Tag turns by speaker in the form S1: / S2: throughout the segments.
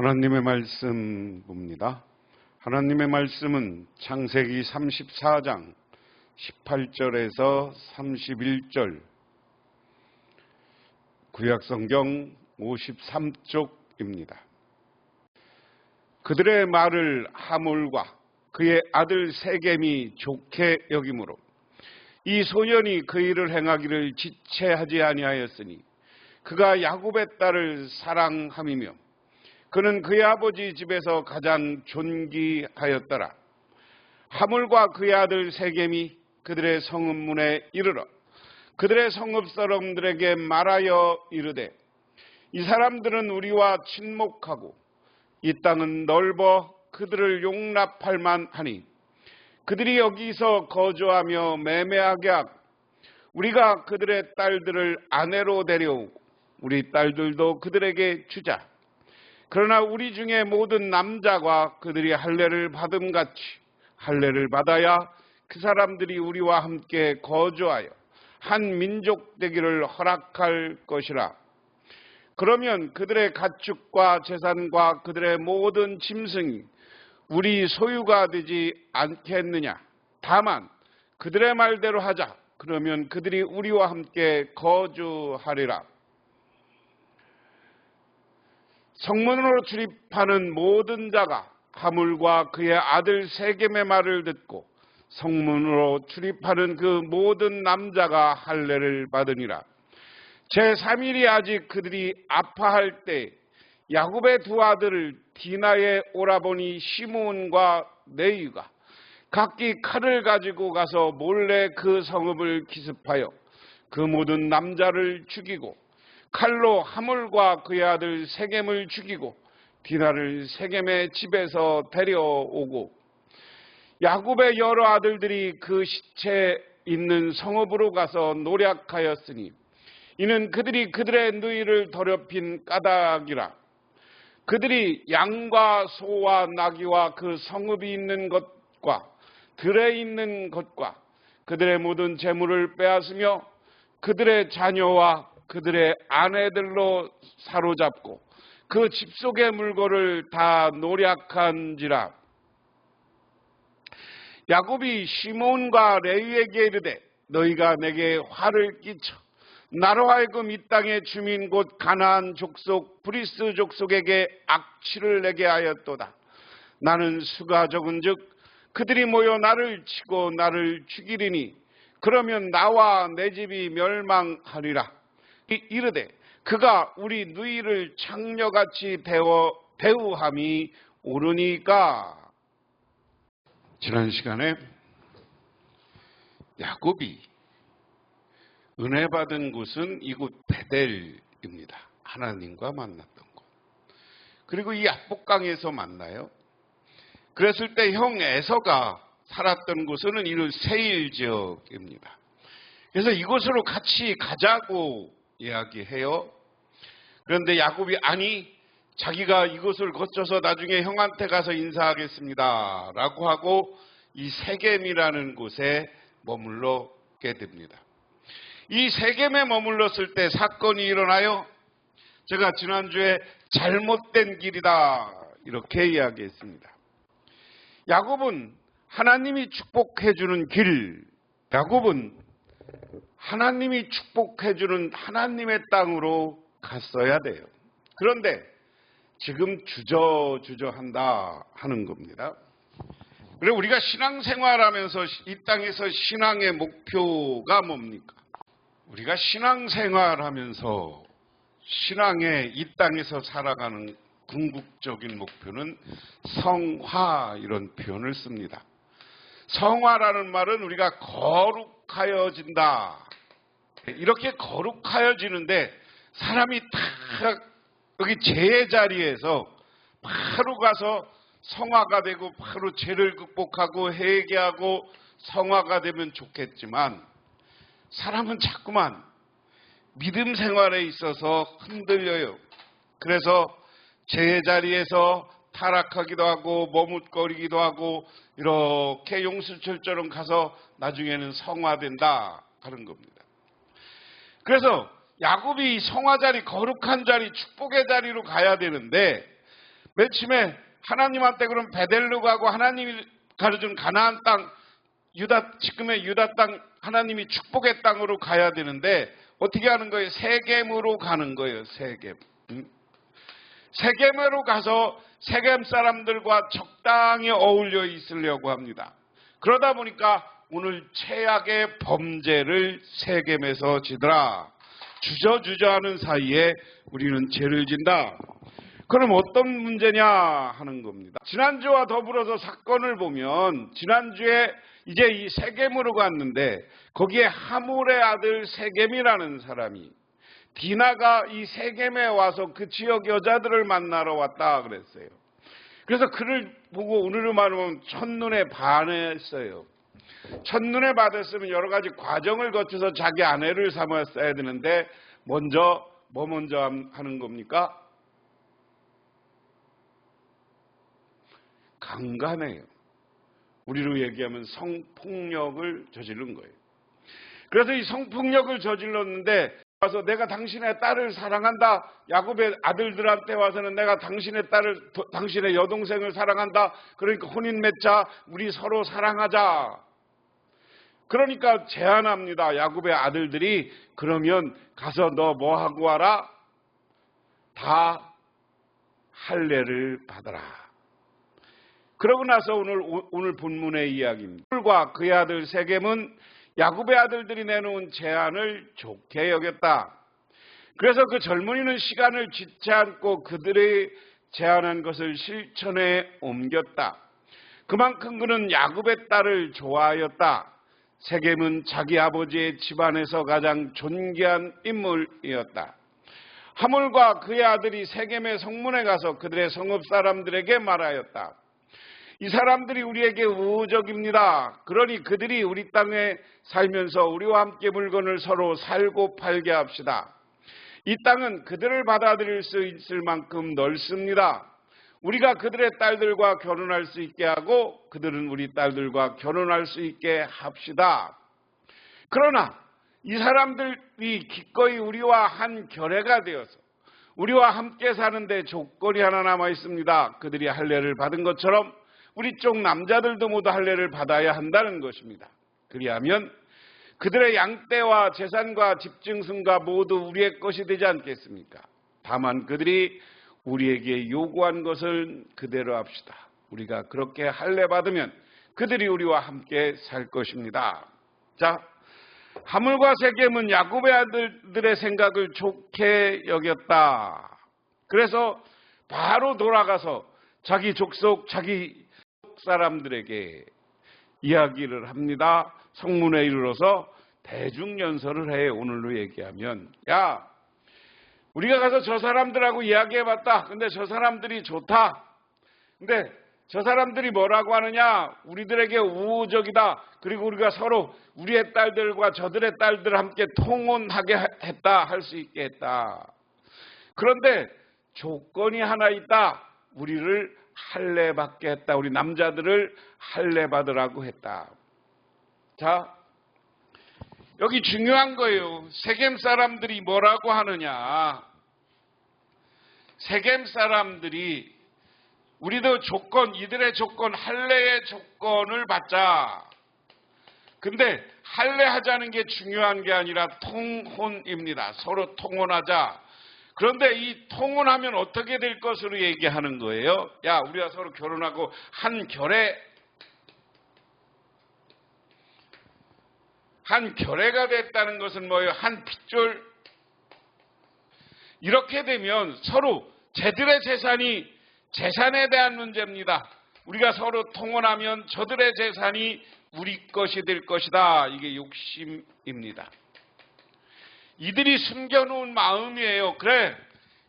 S1: 하나님의 말씀 봅니다. 하나님의 말씀은 창세기 34장 18절에서 31절, 구약성경 53쪽입니다. 그들의 말을 하몰과 그의 아들 세겜이 좋게 여기므로 이 소년이 그 일을 행하기를 지체하지 아니하였으니 그가 야곱의 딸을 사랑함이며 그는 그의 아버지 집에서 가장 존귀하였더라. 하물과 그의 아들 세겜이 그들의 성읍문에 이르러 그들의 성읍 사람들에게 말하여 이르되 이 사람들은 우리와 친목하고 이 땅은 넓어 그들을 용납할 만하니 그들이 여기서 거주하며 매매하게 하고 우리가 그들의 딸들을 아내로 데려오고 우리 딸들도 그들에게 주자. 그러나 우리 중에 모든 남자가 그들이 할례를 받음같이 할례를 받아야 그 사람들이 우리와 함께 거주하여 한 민족 되기를 허락할 것이라. 그러면 그들의 가축과 재산과 그들의 모든 짐승이 우리 소유가 되지 않겠느냐. 다만 그들의 말대로 하자. 그러면 그들이 우리와 함께 거주하리라. 성문으로 출입하는 모든 자가 하물과 그의 아들 세겜의 말을 듣고 성문으로 출입하는 그 모든 남자가 할례를 받으니라. 제3일이 아직 그들이 아파할 때 야곱의 두 아들을 디나의 오라버니 시므온과 네이가 각기 칼을 가지고 가서 몰래 그 성읍을 기습하여 그 모든 남자를 죽이고 칼로 하물과 그의 아들 세겜을 죽이고 디나를 세겜의 집에서 데려오고 야곱의 여러 아들들이 그 시체 있는 성읍으로 가서 노략하였으니 이는 그들이 그들의 누이를 더럽힌 까닭이라. 그들이 양과 소와 나귀와 그 성읍이 있는 것과 들에 있는 것과 그들의 모든 재물을 빼앗으며 그들의 자녀와 그들의 아내들로 사로잡고 그 집 속의 물건을 다 노략한지라. 야곱이 시므온과 레위에게 이르되 너희가 내게 화를 끼쳐 나로 하여금 이 땅의 주민 곧 가나안 족속 브리스 족속에게 악취를 내게 하였도다. 나는 수가 적은즉 그들이 모여 나를 치고 나를 죽이리니 그러면 나와 내 집이 멸망하리라. 이르되 그가 우리 누이를 창녀같이 대우함이 옳으니까. 지난 시간에 야곱이 은혜 받은 곳은 이곳 베델입니다. 하나님과 만났던 곳. 그리고 이 야복강에서 만나요. 그랬을 때 형 에서가 살았던 곳은 이곳 세일 지역입니다. 그래서 이곳으로 같이 가자고 이야기해요. 그런데 야곱이 아니 자기가 이곳을 거쳐서 나중에 형한테 가서 인사하겠습니다 라고 하고 이 세겜이라는 곳에 머물러게 됩니다. 이 세겜에 머물렀을 때 사건이 일어나요. 제가 지난주에 잘못된 길이다 이렇게 이야기했습니다. 야곱은 하나님이 축복해주는 길, 야곱은 하나님이 축복해주는 하나님의 땅으로 갔어야 돼요. 그런데 지금 주저한다 하는 겁니다. 그리고 우리가 신앙생활하면서 이 땅에서 신앙의 목표가 뭡니까? 우리가 신앙생활하면서 신앙의 이 땅에서 살아가는 궁극적인 목표는 성화, 이런 표현을 씁니다. 성화라는 말은 우리가 거룩하여진다. 이렇게 거룩하여지는데 사람이 딱 여기 죄의 자리에서 바로 가서 성화가 되고 바로 죄를 극복하고 회개하고 성화가 되면 좋겠지만, 사람은 자꾸만 믿음 생활에 있어서 흔들려요. 그래서 죄의 자리에서 타락하기도 하고 머뭇거리기도 하고 이렇게 용수철처럼 가서 나중에는 성화된다 하는 겁니다. 그래서 야곱이 성화 자리, 거룩한 자리, 축복의 자리로 가야 되는데, 맨 처음에 하나님한테 그럼 베델로 가고 하나님이 가르쳐준 가나안 땅, 지금의 유다 땅, 하나님이 축복의 땅으로 가야 되는데 어떻게 하는 거예요? 세겜으로 가는 거예요. 세겜. 세겜으로 가서 세겜 사람들과 적당히 어울려 있으려고 합니다. 그러다 보니까 오늘 최악의 범죄를 세겜에서 지더라. 주저주저하는 사이에 우리는 죄를 진다. 그럼 어떤 문제냐 하는 겁니다. 지난주와 더불어서 사건을 보면, 지난주에 이제 이 세겜으로 갔는데 거기에 하물의 아들 세겜이라는 사람이, 디나가 이 세겜에 와서 그 지역 여자들을 만나러 왔다 그랬어요. 그래서 그를 보고 오늘의 말하면 첫눈에 반했어요. 첫눈에 반했으면 여러 가지 과정을 거쳐서 자기 아내를 삼았어야 되는데 뭐 먼저 하는 겁니까? 강간해요. 우리로 얘기하면 성폭력을 저지른 거예요. 그래서 이 성폭력을 저질렀는데 와서 내가 당신의 딸을 사랑한다. 야곱의 아들들한테 와서는 내가 당신의 여동생을 사랑한다. 그러니까 혼인 맺자. 우리 서로 사랑하자. 그러니까 제안합니다. 야곱의 아들들이, 그러면 가서 너 뭐 하고 와라? 다 할례를 받아라. 그러고 나서 오늘 본문의 이야기입니다. 과 그의 아들 세겜은 야곱의 아들들이 내놓은 제안을 좋게 여겼다. 그래서 그 젊은이는 시간을 짓지 않고 그들이 제안한 것을 실천에 옮겼다. 그만큼 그는 야곱의 딸을 좋아하였다. 세겜은 자기 아버지의 집안에서 가장 존귀한 인물이었다. 하물과 그의 아들이 세겜의 성문에 가서 그들의 성읍 사람들에게 말하였다. 이 사람들이 우리에게 우호적입니다. 그러니 그들이 우리 땅에 살면서 우리와 함께 물건을 서로 살고 팔게 합시다. 이 땅은 그들을 받아들일 수 있을 만큼 넓습니다. 우리가 그들의 딸들과 결혼할 수 있게 하고 그들은 우리 딸들과 결혼할 수 있게 합시다. 그러나 이 사람들이 기꺼이 우리와 한 결례가 되어서 우리와 함께 사는데 조건이 하나 남아 있습니다. 그들이 할례를 받은 것처럼 우리 쪽 남자들도 모두 할례를 받아야 한다는 것입니다. 그리하면 그들의 양떼와 재산과 집증승과 모두 우리의 것이 되지 않겠습니까? 다만 그들이 우리에게 요구한 것을 그대로 합시다. 우리가 그렇게 할례 받으면 그들이 우리와 함께 살 것입니다. 자, 하물과 세겜은 야곱의 아들들의 생각을 좋게 여겼다. 그래서 바로 돌아가서 자기 족속, 자기 사람들에게 이야기를 합니다. 성문에 이르러서 대중연설을 해. 오늘로 얘기하면, 야, 우리가 가서 저 사람들하고 이야기해봤다. 근데 저 사람들이 좋다. 근데 저 사람들이 뭐라고 하느냐? 우리들에게 우호적이다. 그리고 우리가 서로 우리의 딸들과 저들의 딸들을 함께 통혼하게 했다. 할 수 있게 했다. 그런데 조건이 하나 있다. 우리를 할례 받게 했다. 우리 남자들을 할례 받으라고 했다. 자, 여기 중요한 거예요. 세겜 사람들이 뭐라고 하느냐? 세겜 사람들이 우리도 이들의 조건, 할례의 조건을 받자. 근데 할례하자는 게 중요한 게 아니라 통혼입니다. 서로 통혼하자. 그런데 이 통혼하면 어떻게 될 것으로 얘기하는 거예요? 야, 우리가 서로 결혼하고 한 결에 한 결례가 됐다는 것은 뭐예요? 한 핏줄. 이렇게 되면 서로 쟤들의 재산에 대한 문제입니다. 우리가 서로 통혼하면 저들의 재산이 우리 것이 될 것이다. 이게 욕심입니다. 이들이 숨겨놓은 마음이에요. 그래,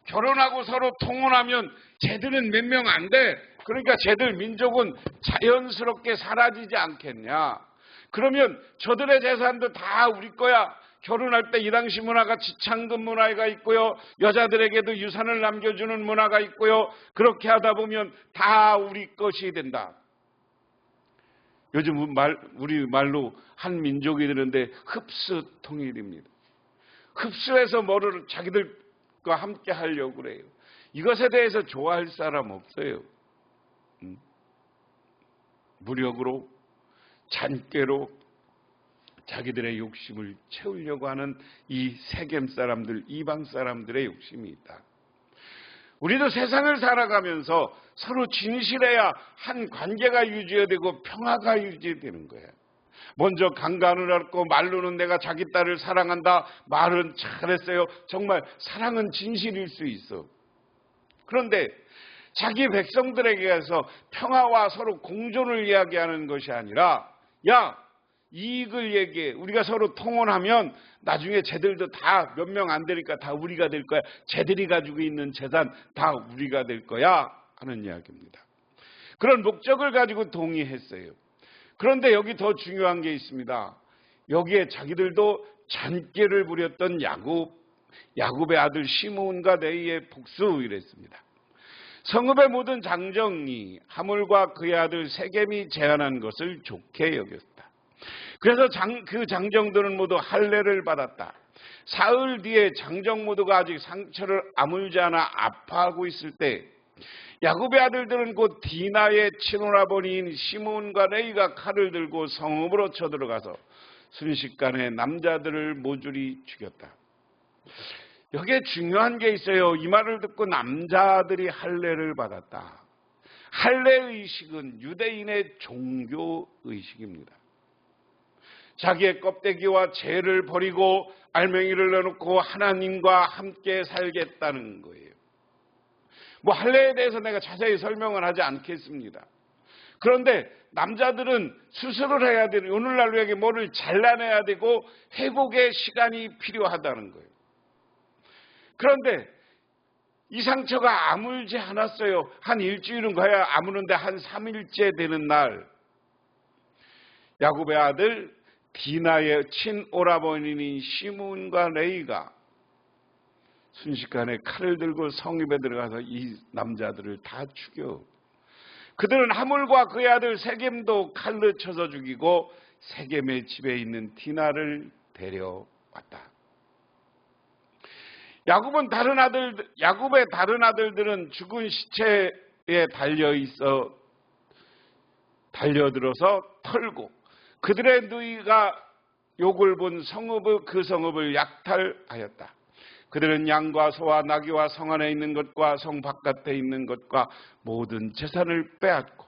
S1: 결혼하고 서로 통혼하면 쟤들은 몇 명 안 돼. 그러니까 쟤들 민족은 자연스럽게 사라지지 않겠냐. 그러면 저들의 재산도 다 우리 거야. 결혼할 때 이 당시 문화가 지창금 문화가 있고요. 여자들에게도 유산을 남겨주는 문화가 있고요. 그렇게 하다 보면 다 우리 것이 된다. 요즘 우리 말로 한 민족이 되는데 흡수 통일입니다. 흡수해서 뭐를 자기들과 함께 하려고 그래요. 이것에 대해서 좋아할 사람 없어요. 무력으로, 잔꾀로 자기들의 욕심을 채우려고 하는 이 세겜 사람들, 이방 사람들의 욕심이 있다. 우리도 세상을 살아가면서 서로 진실해야 한 관계가 유지되고 평화가 유지되는 거예요. 먼저 강간을 하고 말로는 내가 자기 딸을 사랑한다. 말은 잘했어요. 정말 사랑은 진실일 수 있어. 그런데 자기 백성들에게서 평화와 서로 공존을 이야기하는 것이 아니라 야, 이익을 얘기해. 우리가 서로 통혼하면 나중에 쟤들도 다 몇 명 안 되니까 다 우리가 될 거야. 쟤들이 가지고 있는 재산 다 우리가 될 거야 하는 이야기입니다. 그런 목적을 가지고 동의했어요. 그런데 여기 더 중요한 게 있습니다. 여기에 자기들도 잔꾀를 부렸던 야곱의 아들 시므온과 레위의 복수 이랬습니다. 성읍의 모든 장정이 하물과 그의 아들 세겜이 제안한 것을 좋게 여겼다. 그래서 그 장정들은 모두 할례를 받았다. 사흘 뒤에 장정 모두가 아직 상처를 아물지 않아 아파하고 있을 때 야곱의 아들들은 곧 디나의 친오라버니인 시므온과 레위가 칼을 들고 성읍으로 쳐들어가서 순식간에 남자들을 모조리 죽였다. 여기에 중요한 게 있어요. 이 말을 듣고 남자들이 할례를 받았다. 할례의식은 유대인의 종교의식입니다. 자기의 껍데기와 죄를 버리고 알맹이를 내놓고 하나님과 함께 살겠다는 거예요. 뭐 할례에 대해서 내가 자세히 설명을 하지 않겠습니다. 그런데 남자들은 수술을 해야 되는, 오늘날 우리에게 뭐를 잘라내야 되고 회복의 시간이 필요하다는 거예요. 그런데 이 상처가 아물지 않았어요. 한 일주일은 가야 아무는데 한 3일째 되는 날 야곱의 아들 디나의 친오라버니인 시므온과 레위가 순식간에 칼을 들고 성읍에 들어가서 이 남자들을 다 죽여. 그들은 하물과 그의 아들 세겜도 칼로 쳐서 죽이고 세겜의 집에 있는 디나를 데려왔다. 야곱의 다른 아들들은 죽은 시체에 달려들어서 털고 그들의 누이가 욕을 본 그 성읍을 약탈하였다. 그들은 양과 소와 나귀와 성 안에 있는 것과 성 바깥에 있는 것과 모든 재산을 빼앗고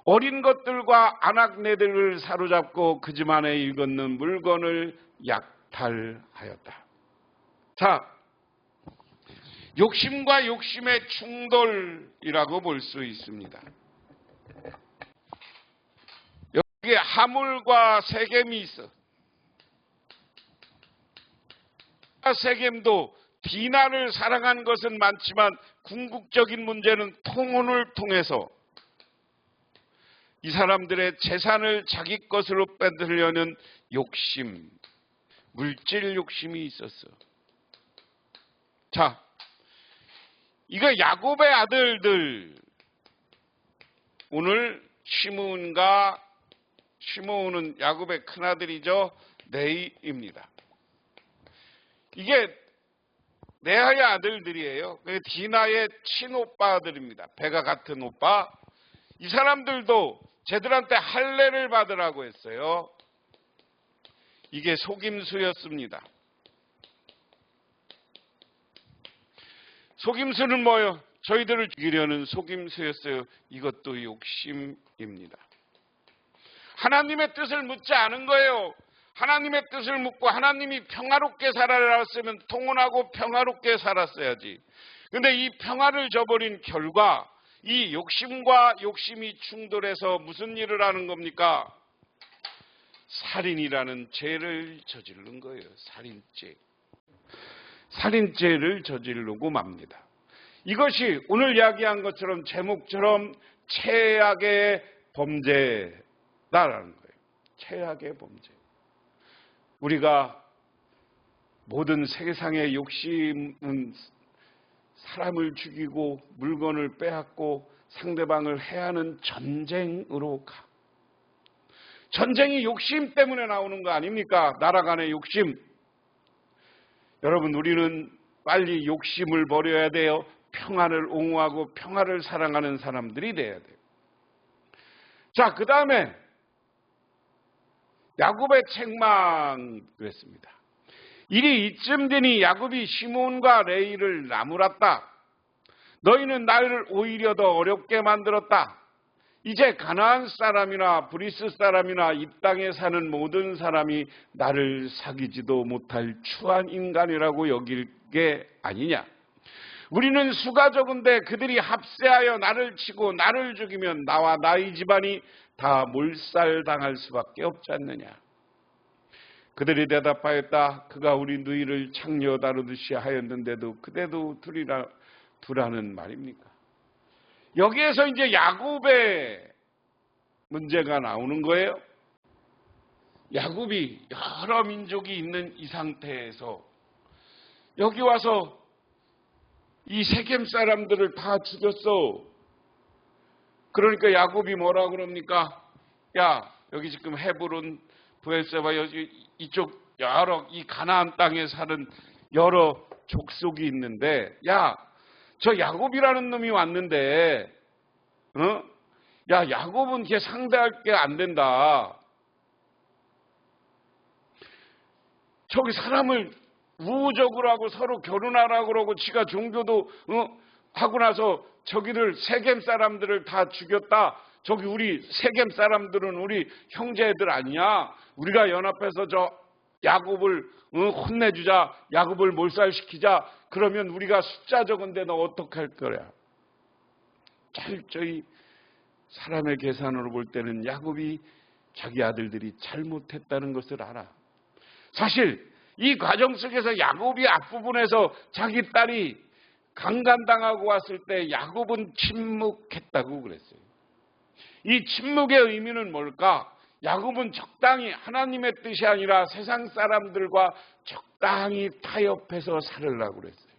S1: 어린 것들과 아낙네들을 사로잡고 그 집 안에 일걷는 물건을 약탈하였다. 자, 욕심과 욕심의 충돌이라고 볼 수 있습니다. 여기에 하물과 세겜이 있어. 세겜도 디나를 사랑한 것은 많지만 궁극적인 문제는 통혼을 통해서 이 사람들의 재산을 자기 것으로 뺏으려는 욕심, 물질 욕심이 있었어. 자, 이거 야곱의 아들들, 오늘 시므온은 야곱의 큰아들이죠. 레위입니다. 이게 레아의 아들들이에요. 디나의 친오빠들입니다. 배가 같은 오빠. 이 사람들도 쟤들한테 할례를 받으라고 했어요. 이게 속임수였습니다. 속임수는 뭐예요? 저희들을 죽이려는 속임수였어요. 이것도 욕심입니다. 하나님의 뜻을 묻지 않은 거예요. 하나님의 뜻을 묻고 하나님이 평화롭게 살아라 했으면 통혼하고 평화롭게 살았어야지. 근데 이 평화를 저버린 결과 이 욕심과 욕심이 충돌해서 무슨 일을 하는 겁니까? 살인이라는 죄를 저지른 거예요. 살인죄. 살인죄를 저지르고 맙니다. 이것이 오늘 이야기한 것처럼 제목처럼 최악의 범죄다라는 거예요. 최악의 범죄. 우리가 모든 세상의 욕심은 사람을 죽이고 물건을 빼앗고 상대방을 해하는 전쟁으로 가. 전쟁이 욕심 때문에 나오는 거 아닙니까? 나라 간의 욕심. 여러분, 우리는 빨리 욕심을 버려야 돼요. 평화를 옹호하고 평화를 사랑하는 사람들이 돼야 돼요. 자, 그 다음에 야곱의 책망 그랬습니다. 일이 이쯤 되니 야곱이 시몬과 레이를 나무랐다. 너희는 나를 오히려 더 어렵게 만들었다. 이제 가나안 사람이나 브리스 사람이나 이 땅에 사는 모든 사람이 나를 사귀지도 못할 추한 인간이라고 여길 게 아니냐. 우리는 수가 적은데 그들이 합세하여 나를 치고 나를 죽이면 나와 나의 집안이 다 몰살당할 수밖에 없지 않느냐. 그들이 대답하였다. 그가 우리 누이를 창녀 다루듯이 하였는데도 그대도 두라는 말입니까? 여기에서 이제 야곱의 문제가 나오는 거예요. 야곱이 여러 민족이 있는 이 상태에서 여기 와서 이 세겜 사람들을 다 죽였어. 그러니까 야곱이 뭐라 그럽니까? 야, 여기 지금 헤브론, 브엘세바, 여기 이쪽 여러 이 가나안 땅에 사는 여러 족속이 있는데, 야, 저 야곱이라는 놈이 왔는데, 야, 야곱은 걔 상대할 게 안 된다. 저기 사람을 우호적으로 하고 서로 결혼하라고 그러고 지가 종교도 하고 나서 저기를 세겜 사람들을 다 죽였다. 저기 우리 세겜 사람들은 우리 형제들 아니냐? 우리가 연합해서 저 야곱을 혼내주자. 야곱을 몰살시키자. 그러면 우리가 숫자 적은데 너 어떻게 할 거야? 철저히 사람의 계산으로 볼 때는 야곱이 자기 아들들이 잘못했다는 것을 알아. 사실 이 과정 속에서 야곱이 앞부분에서 자기 딸이 강간당하고 왔을 때 야곱은 침묵했다고 그랬어요. 이 침묵의 의미는 뭘까? 야곱은 적당히 하나님의 뜻이 아니라 세상 사람들과 적당히 타협해서 살으려고 그랬어요.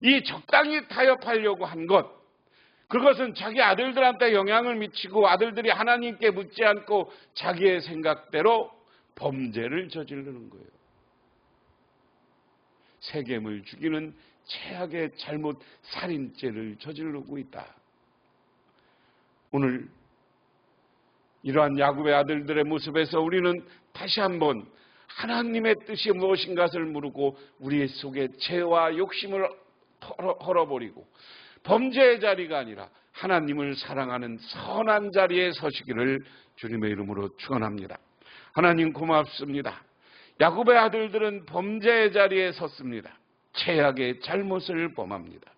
S1: 이 적당히 타협하려고 한 것, 그것은 자기 아들들한테 영향을 미치고 아들들이 하나님께 묻지 않고 자기의 생각대로 범죄를 저지르는 거예요. 세겜을 죽이는 최악의 잘못 살인죄를 저지르고 있다. 오늘 이러한 야곱의 아들들의 모습에서 우리는 다시 한번 하나님의 뜻이 무엇인가를 물고 우리 속에 죄와 욕심을 헐어버리고 범죄의 자리가 아니라 하나님을 사랑하는 선한 자리에 서시기를 주님의 이름으로 축원합니다. 하나님 고맙습니다. 야곱의 아들들은 범죄의 자리에 섰습니다. 최악의 잘못을 범합니다.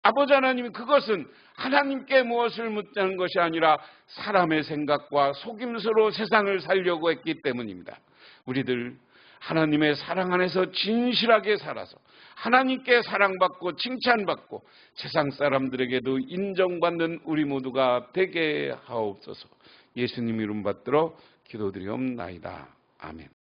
S1: 아버지 하나님, 그것은 하나님께 무엇을 묻자는 것이 아니라 사람의 생각과 속임수로 세상을 살려고 했기 때문입니다. 우리들 하나님의 사랑 안에서 진실하게 살아서 하나님께 사랑받고 칭찬받고 세상 사람들에게도 인정받는 우리 모두가 되게 하옵소서. 예수님 이름 받들어 기도드리옵나이다. 아멘.